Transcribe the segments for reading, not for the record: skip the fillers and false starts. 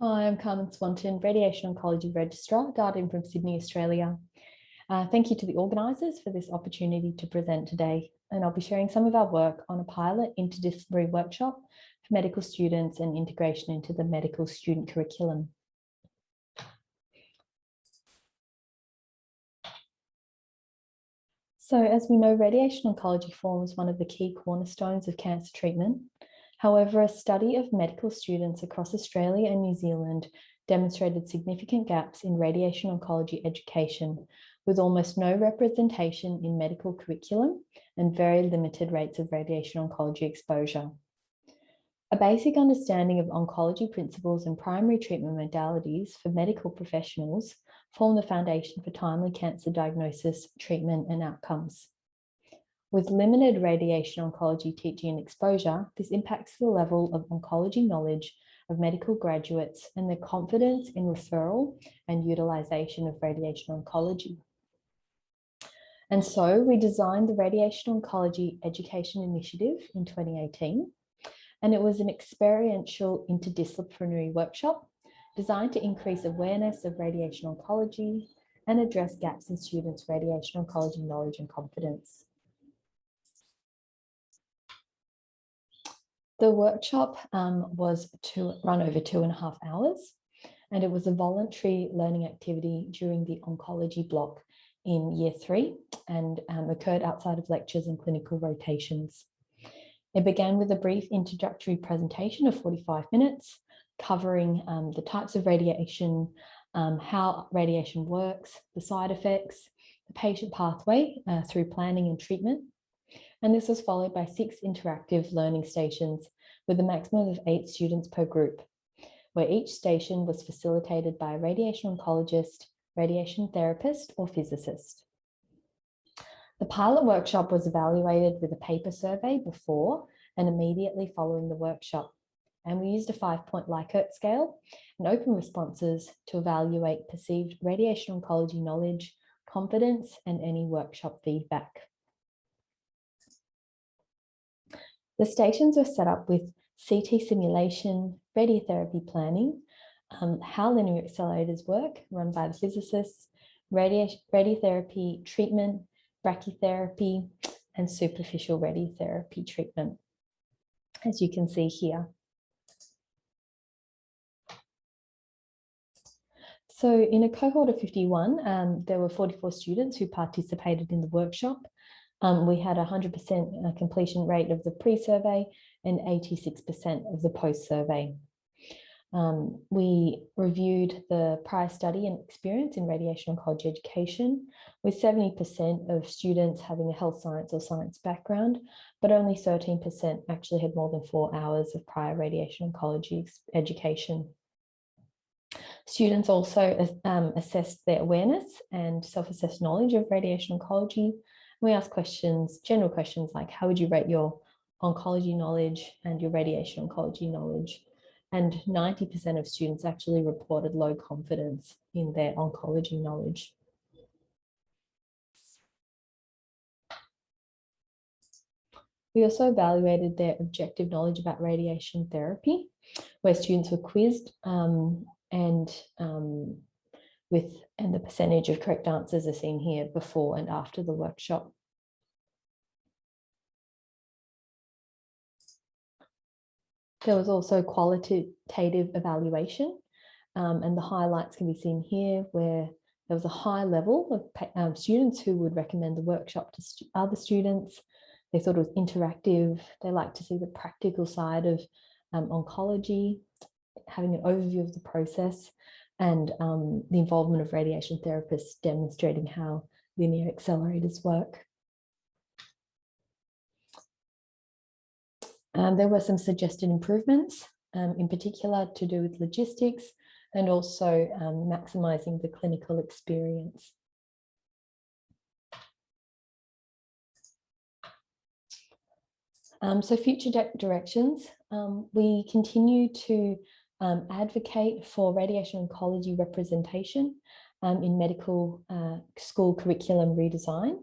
Hi, I'm Carmen Swanton, Radiation Oncology Registrar, dialed in from Sydney, Australia. Thank you to the organisers for this opportunity to present today, and I'll be sharing some of our work on a pilot interdisciplinary workshop for medical students and integration into the medical student curriculum. So, as we know, radiation oncology forms one of the key cornerstones of cancer treatment. However, a study of medical students across Australia and New Zealand demonstrated significant gaps in radiation oncology education, with almost no representation in medical curriculum and very limited rates of radiation oncology exposure. A basic understanding of oncology principles and primary treatment modalities for medical professionals form the foundation for timely cancer diagnosis, treatment, and outcomes. With limited radiation oncology teaching and exposure, this impacts the level of oncology knowledge of medical graduates and their confidence in referral and utilisation of radiation oncology. And so we designed the Radiation Oncology Education Initiative in 2018, and it was an experiential interdisciplinary workshop designed to increase awareness of radiation oncology and address gaps in students' radiation oncology knowledge and confidence. The workshop was to run over 2.5 hours, and it was a voluntary learning activity during the oncology block in year 3 and occurred outside of lectures and clinical rotations. It began with a brief introductory presentation of 45 minutes, covering the types of radiation, how radiation works, the side effects, the patient pathway through planning and treatment. And this was followed by 6 interactive learning stations with a maximum of 8 students per group, where each station was facilitated by a radiation oncologist, radiation therapist, or physicist. The pilot workshop was evaluated with a paper survey before and immediately following the workshop. And we used a 5-point Likert scale and open responses to evaluate perceived radiation oncology knowledge, confidence, and any workshop feedback. The stations were set up with CT simulation, radiotherapy planning, how linear accelerators work, run by the physicists, radiotherapy treatment, brachytherapy, and superficial radiotherapy treatment, as you can see here. So in a cohort of 51, there were 44 students who participated in the workshop. We had a 100% completion rate of the pre-survey and 86% of the post-survey. We reviewed the prior study and experience in radiation oncology education, with 70% of students having a health science or science background, but only 13% actually had more than 4 hours of prior radiation oncology education. Students also assessed their awareness and self-assessed knowledge of radiation oncology. We asked questions, general questions like, how would you rate your oncology knowledge and your radiation oncology knowledge? And 90% of students actually reported low confidence in their oncology knowledge. We also evaluated their objective knowledge about radiation therapy, where students were quizzed and the percentage of correct answers are seen here before and after the workshop. There was also qualitative evaluation, and the highlights can be seen here, where there was a high level of students who would recommend the workshop to other students. They thought it was interactive. They liked to see the practical side of oncology, having an overview of the process, and the involvement of radiation therapists demonstrating how linear accelerators work. There were some suggested improvements, in particular to do with logistics and also maximising the clinical experience. So future directions, we continue to advocate for radiation oncology representation in medical school curriculum redesign.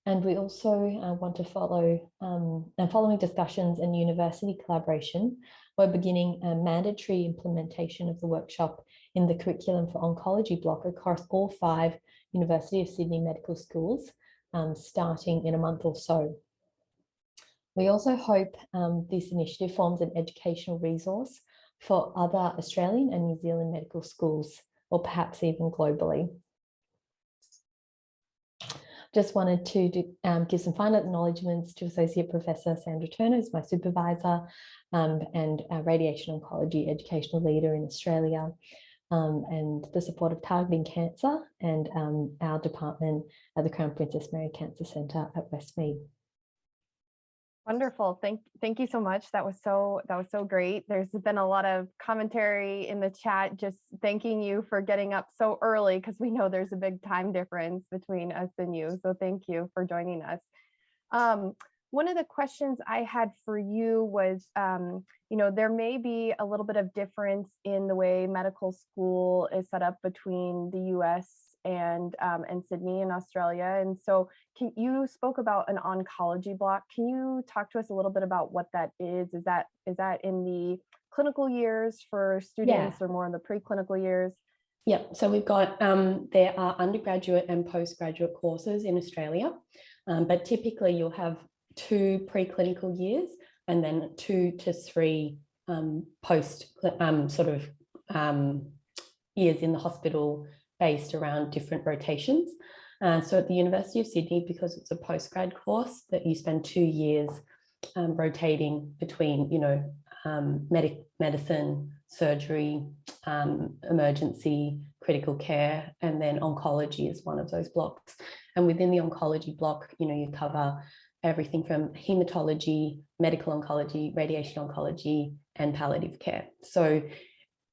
And we also want to follow, and following discussions and university collaboration, we're beginning a mandatory implementation of the workshop in the curriculum for oncology block across all 5 University of Sydney medical schools, starting in a month or so. We also hope this initiative forms an educational resource for other Australian and New Zealand medical schools, or perhaps even globally. Just wanted to give some final acknowledgements to Associate Professor Sandra Turner, who's my supervisor, and a radiation oncology educational leader in Australia, and the support of Targeting Cancer and our department at the Crown Princess Mary Cancer Centre at Westmead. Wonderful. Thank you so much. That was so great. There's been a lot of commentary in the chat just thanking you for getting up so early, because we know there's a big time difference between us and you. So thank you for joining us. One of the questions I had for you was, there may be a little bit of difference in the way medical school is set up between the US and Sydney in Australia. And so you spoke about an oncology block. Can you talk to us a little bit about what that is? Is that in the clinical years for students, or more in the preclinical years? Yeah, so we've got, there are undergraduate and postgraduate courses in Australia, but typically you'll have 2 preclinical years and then 2 to 3 post years in the hospital, based around different rotations. So at the University of Sydney, because it's a postgrad course, that you spend 2 years rotating between, medicine, surgery, emergency, critical care, and then oncology is one of those blocks. And within the oncology block, you cover everything from hematology, medical oncology, radiation oncology, and palliative care. So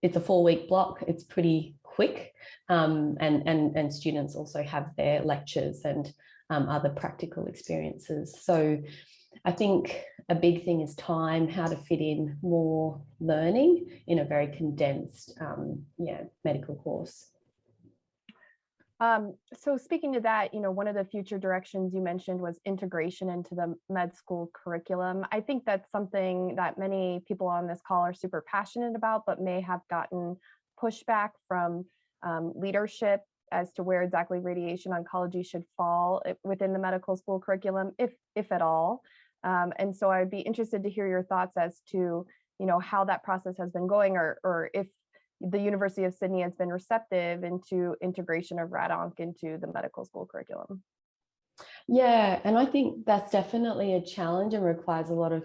it's a 4-week block. It's pretty quick, and students also have their lectures and other practical experiences. So I think a big thing is time, how to fit in more learning in a very condensed medical course. So speaking to that, one of the future directions you mentioned was integration into the med school curriculum. I think that's something that many people on this call are super passionate about, but may have gotten pushback from leadership as to where exactly radiation oncology should fall within the medical school curriculum, if at all. And so I'd be interested to hear your thoughts as to, how that process has been going, or if the University of Sydney has been receptive into integration of RAD-ONC into the medical school curriculum. Yeah, and I think that's definitely a challenge and requires a lot of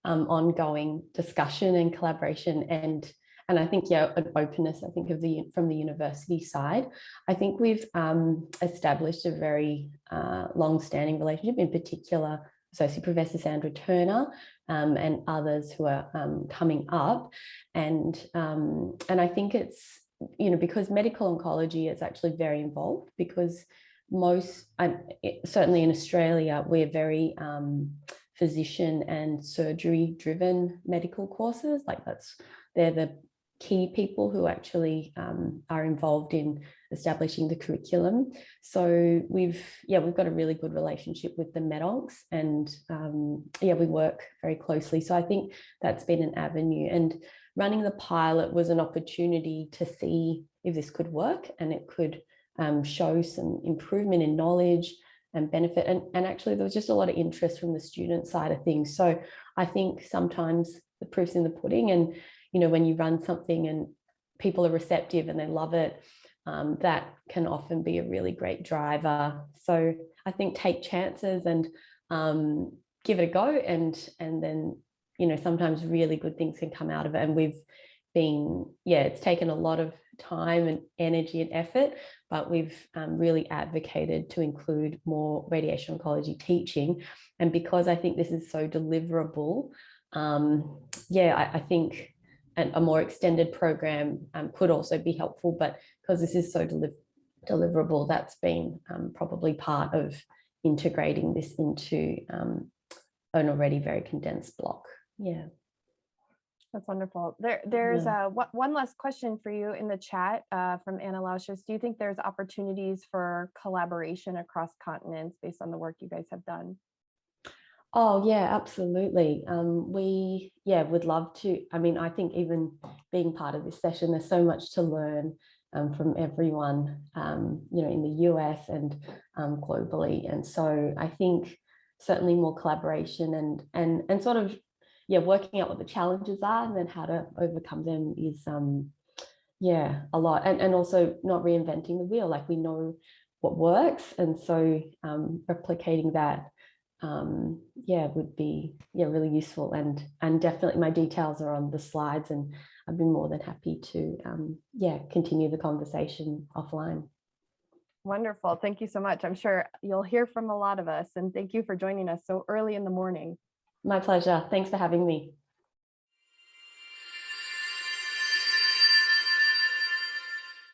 ongoing discussion and collaboration, and I think an openness, I think, from the university side. I think we've established a very long-standing relationship, in particular Associate Professor Sandra Turner and others who are coming up, and I think it's because medical oncology is actually very involved, because certainly in Australia we're very physician and surgery driven medical courses. Like they're the key people who actually are involved in establishing the curriculum. So we've got a really good relationship with the medoncs, and we work very closely. So I think that's been an avenue, and running the pilot was an opportunity to see if this could work, and it could show some improvement in knowledge and benefit. And actually there was just a lot of interest from the student side of things. So I think sometimes the proof's in the pudding, and when you run something and people are receptive and they love it, that can often be a really great driver. So I think take chances and give it a go, and then sometimes really good things can come out of it. And we've been, it's taken a lot of time and energy and effort, but we've really advocated to include more radiation oncology teaching. And because I think this is so deliverable, I think a more extended program could also be helpful, but because this is so deliverable, that's been probably part of integrating this into an already very condensed block. Yeah. That's wonderful. There's one last question for you in the chat from Anna Lausches. Do you think there's opportunities for collaboration across continents based on the work you guys have done? Oh yeah, absolutely. We would love to. I mean, I think even being part of this session, there's so much to learn from everyone, in the US and globally. And so I think certainly more collaboration and sort of working out what the challenges are and then how to overcome them is a lot. And also not reinventing the wheel. Like, we know what works, and so replicating that would be really useful, and definitely my details are on the slides, and I'd be more than happy to continue the conversation offline. Wonderful. Thank you so much. I'm sure you'll hear from a lot of us, and thank you for joining us so early in the morning. My pleasure. Thanks for having me.